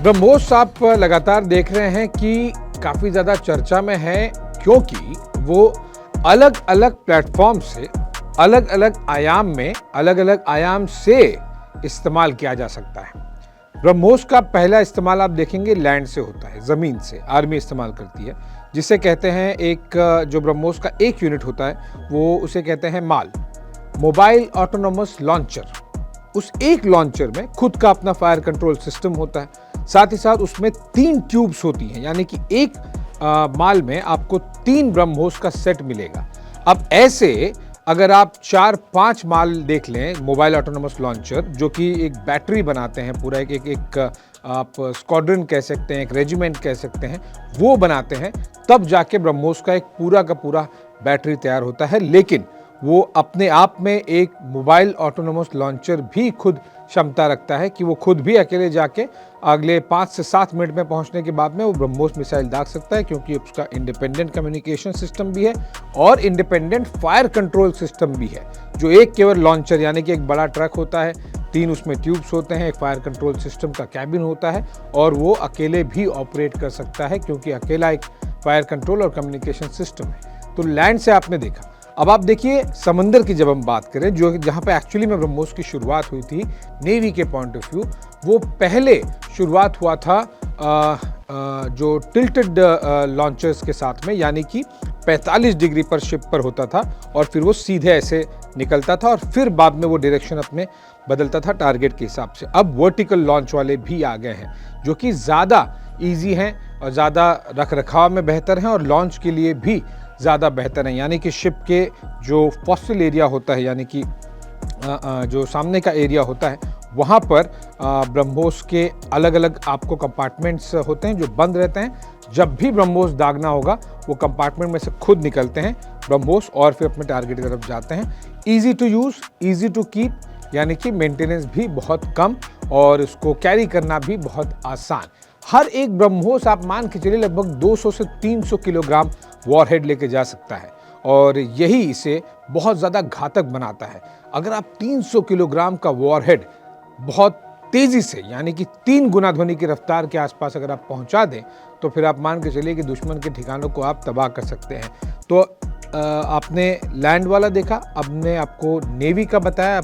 ब्रह्मोस आप लगातार देख रहे हैं कि काफ़ी ज़्यादा चर्चा में है, क्योंकि वो अलग अलग प्लेटफॉर्म से अलग अलग आयाम से इस्तेमाल किया जा सकता है। ब्रह्मोस का पहला इस्तेमाल आप देखेंगे लैंड से होता है, ज़मीन से आर्मी इस्तेमाल करती है, जिसे कहते हैं एक जो ब्रह्मोस का एक यूनिट होता है वो उसे कहते हैं माल, मोबाइल ऑटोनोमस लॉन्चर। उस एक लॉन्चर में खुद का अपना फायर कंट्रोल सिस्टम होता है, साथ ही साथ उसमें 3 ट्यूब्स होती हैं, यानी कि एक माल में आपको 3 ब्रह्मोस का सेट मिलेगा। अब ऐसे अगर आप 4-5 माल देख लें मोबाइल ऑटोनोमस लॉन्चर, जो कि एक बैटरी बनाते हैं, पूरा एक आप स्क्वाड्रन कह सकते हैं, एक रेजिमेंट कह सकते हैं, वो बनाते हैं, तब जाके ब्रह्मोस का एक पूरा का पूरा बैटरी तैयार होता है। लेकिन वो अपने आप में एक मोबाइल ऑटोनोमस लॉन्चर भी खुद क्षमता रखता है कि वो खुद भी अकेले जाके अगले 5 से 7 मिनट में पहुंचने के बाद में वो ब्रह्मोस मिसाइल दाग सकता है, क्योंकि उसका इंडिपेंडेंट कम्युनिकेशन सिस्टम भी है और इंडिपेंडेंट फायर कंट्रोल सिस्टम भी है। जो एक केवल लॉन्चर यानी कि एक बड़ा ट्रक होता है, 3 उसमें ट्यूब्स होते हैं, एक फायर कंट्रोल सिस्टम का कैबिन होता है और वो अकेले भी ऑपरेट कर सकता है, क्योंकि अकेला एक फायर कंट्रोल और कम्युनिकेशन सिस्टम है। तो लैंड से आपने देखा। अब आप देखिए समंदर की जब हम बात करें, जो जहाँ पे एक्चुअली में ब्रह्मोस की शुरुआत हुई थी नेवी के पॉइंट ऑफ व्यू, वो पहले शुरुआत हुआ था जो टिल्टेड लॉन्चर्स के साथ में, यानी कि 45 डिग्री पर शिप पर होता था और फिर वो सीधे ऐसे निकलता था और फिर बाद में वो डायरेक्शन अपने बदलता था टारगेट के हिसाब से। अब वर्टिकल लॉन्च वाले भी आ गए हैं, जो कि ज़्यादा ईजी हैं और ज़्यादा रख रखाव में बेहतर हैं और लॉन्च के लिए भी ज़्यादा बेहतर है। यानी कि शिप के जो फॉस्टल एरिया होता है, यानी कि जो सामने का एरिया होता है, वहाँ पर ब्रह्मोस के अलग अलग आपको कंपार्टमेंट्स होते हैं जो बंद रहते हैं। जब भी ब्रह्मोस दागना होगा वो कंपार्टमेंट में से खुद निकलते हैं ब्रह्मोस और फिर अपने टारगेट की तरफ जाते हैं। Easy to use, easy to keep, यानी कि मेंटेनेंस भी बहुत कम और इसको कैरी करना भी बहुत आसान। हर एक ब्रह्मोस आप मान के चलिए लगभग 200 से 300 किलोग्राम वॉरहेड लेके जा सकता है और यही इसे बहुत ज़्यादा घातक बनाता है। अगर आप 300 किलोग्राम का वॉरहेड बहुत तेज़ी से, यानी कि 3 गुना ध्वनि की रफ्तार के आसपास अगर आप पहुंचा दें, तो फिर आप मान के चलिए कि दुश्मन के ठिकानों को आप तबाह कर सकते हैं। तो आपने लैंड वाला देखा, अब ने आपको नेवी का बताया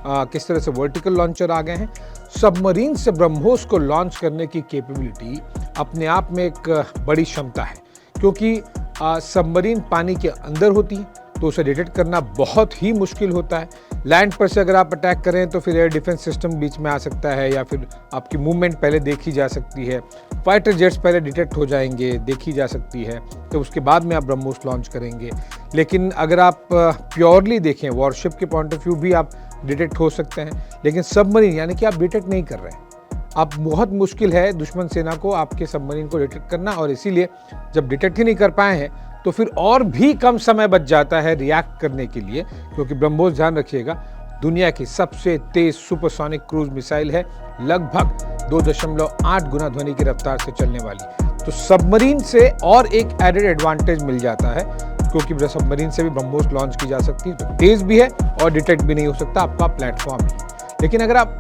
किस तरह से वर्टिकल लॉन्चर आ गए हैं। सबमरीन से ब्रह्मोस को लॉन्च करने की कैपेबिलिटी अपने आप में एक बड़ी क्षमता है, क्योंकि सबमरीन पानी के अंदर होती है तो उसे डिटेक्ट करना बहुत ही मुश्किल होता है। लैंड पर से अगर आप अटैक करें तो फिर एयर डिफेंस सिस्टम बीच में आ सकता है, या फिर आपकी मूवमेंट पहले देखी जा सकती है, फाइटर जेट्स पहले डिटेक्ट हो जाएंगे, देखी जा सकती है, तो उसके बाद में आप ब्रह्मोस लॉन्च करेंगे। लेकिन अगर आप प्योरली देखें, वॉरशिप के पॉइंट ऑफ व्यू भी आप डिटेक्ट हो सकते हैं, लेकिन सबमरीन यानी कि आप डिटेक्ट नहीं कर रहे हैं। अब बहुत मुश्किल है दुश्मन सेना को आपके सबमरीन को डिटेक्ट करना, और इसीलिए जब डिटेक्ट ही नहीं कर पाए हैं तो फिर और भी कम समय बच जाता है रिएक्ट करने के लिए, क्योंकि ब्रह्मोस ध्यान रखिएगा दुनिया की सबसे तेज सुपरसोनिक क्रूज मिसाइल है, लगभग 2.8 गुना ध्वनि की रफ्तार से चलने वाली। तो सबमरीन से और एक एडेड एडवांटेज मिल जाता है, क्योंकि सबमरीन से भी ब्रह्मोस लॉन्च की जा सकती है, तो तेज भी है और डिटेक्ट भी नहीं हो सकता आपका प्लेटफॉर्म ही। लेकिन अगर आप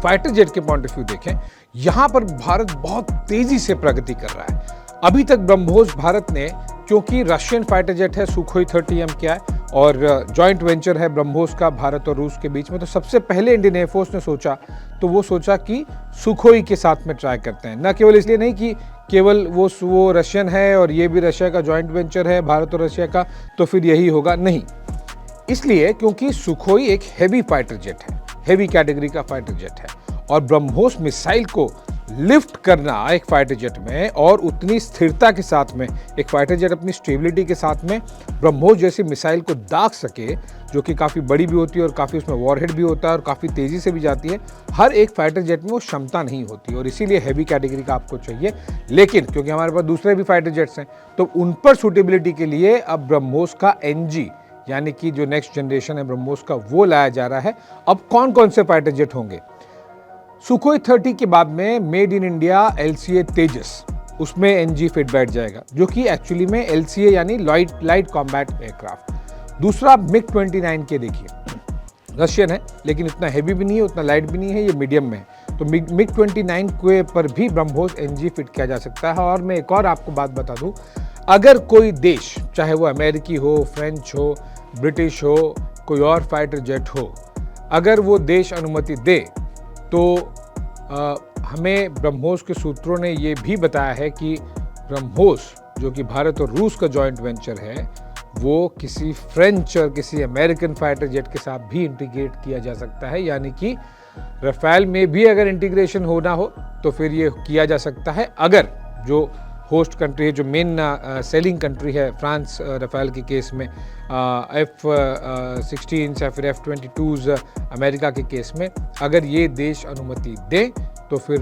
फाइटर जेट के पॉइंट ऑफ व्यू देखें, यहाँ पर भारत बहुत तेजी से प्रगति कर रहा है। अभी तक ब्रह्मोस भारत ने, क्योंकि रशियन फाइटर जेट है सुखोई 30M क्या है और जॉइंट वेंचर है ब्रह्मोस का भारत और रूस के बीच में, तो सबसे पहले इंडियन एयरफोर्स ने सोचा कि सुखोई के साथ में ट्राई करते हैं। न केवल इसलिए नहीं कि केवल वो रशियन है और ये भी रशिया का जॉइंट वेंचर है भारत और रशिया का, तो फिर यही होगा, नहीं। इसलिए क्योंकि सुखोई एक हैवी फाइटर जेट है, हैवी कैटेगरी का फाइटर जेट है, और ब्रह्मोस मिसाइल को लिफ्ट करना एक फाइटर जेट में और उतनी स्थिरता के साथ में एक फाइटर जेट अपनी स्टेबिलिटी के साथ में ब्रह्मोस जैसी मिसाइल को दाग सके, जो कि काफ़ी बड़ी भी होती है और काफ़ी उसमें वॉरहेड भी होता है और काफ़ी तेज़ी से भी जाती है, हर एक फाइटर जेट में वो क्षमता नहीं होती और इसीलिए हैवी कैटेगरी का आपको चाहिए। लेकिन क्योंकि हमारे पास दूसरे भी फाइटर जेट्स हैं, तो उन पर सूटेबिलिटी के लिए अब ब्रह्मोस का NG, यानी कि जो नेक्स्ट जनरेशन है ब्रह्मोस का, वो लाया जा रहा है। अब कौन कौन से फाइटर जेट होंगे? सुखोई 30 के बाद में मेड इन इंडिया LCA तेजस, उसमें NG फिट बैठ जाएगा, जो कि एक्चुअली में LCA यानी लाइट कॉम्बैट एयरक्राफ्ट। दूसरा MiG-29 के देखिए, रशियन है लेकिन उतना हैवी भी नहीं है, उतना लाइट भी नहीं है, ये मीडियम में है, तो मिग 29 के पर भी ब्रह्मोस एनजी फिट किया जा सकता है। और मैं एक और आपको बात बता दूं, अगर कोई देश, चाहे वो अमेरिकी हो, फ्रेंच हो, ब्रिटिश हो, कोई और फाइटर जेट हो, अगर वो देश अनुमति दे तो हमें ब्रह्मोस के सूत्रों ने ये भी बताया है कि ब्रह्मोस जो कि भारत और रूस का जॉइंट वेंचर है, वो किसी फ्रेंच और किसी अमेरिकन फाइटर जेट के साथ भी इंटीग्रेट किया जा सकता है। यानी कि राफेल में भी अगर इंटीग्रेशन होना हो तो फिर ये किया जा सकता है, अगर जो होस्ट कंट्री है, जो मेन सेलिंग कंट्री है फ्रांस राफेल के केस में, F-16 या फिर F-22 अमेरिका के केस में, अगर ये देश अनुमति दें तो फिर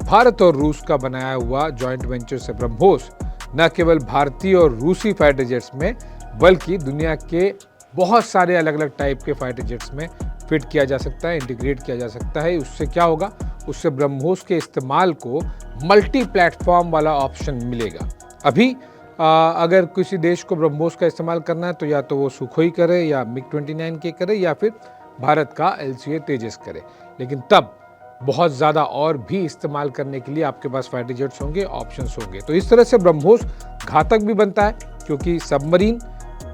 भारत और रूस का बनाया हुआ जॉइंट वेंचर से ब्रह्मोस न केवल भारतीय और रूसी फाइटर जेट्स में बल्कि दुनिया के बहुत सारे अलग अलग टाइप के फाइटर जेट्स में फिट किया जा सकता है, इंटीग्रेट किया जा सकता है। उससे क्या होगा, उससे ब्रह्मोस के इस्तेमाल को मल्टी प्लेटफॉर्म वाला ऑप्शन मिलेगा। अभी अगर किसी देश को ब्रह्मोस का इस्तेमाल करना है तो या तो वो सुखोई करे या मिग 29 के करे या फिर भारत का LCA तेजस करे, लेकिन तब बहुत ज़्यादा और भी इस्तेमाल करने के लिए आपके पास फाइटर जेट्स होंगे, ऑप्शंस होंगे। तो इस तरह से ब्रह्मोस घातक भी बनता है, क्योंकि सबमरीन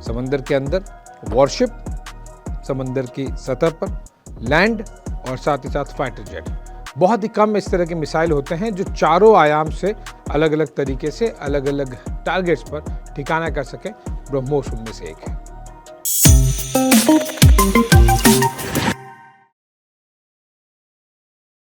समंदर के अंदर, वॉरशिप समंदर की सतह पर, लैंड और साथ ही साथ फाइटर जेट, बहुत ही कम इस तरह के मिसाइल होते हैं जो चारों आयाम से अलग अलग तरीके से अलग अलग टारगेट्स पर ठिकाना कर सकें। ब्रह्मोस उनमें से एक है।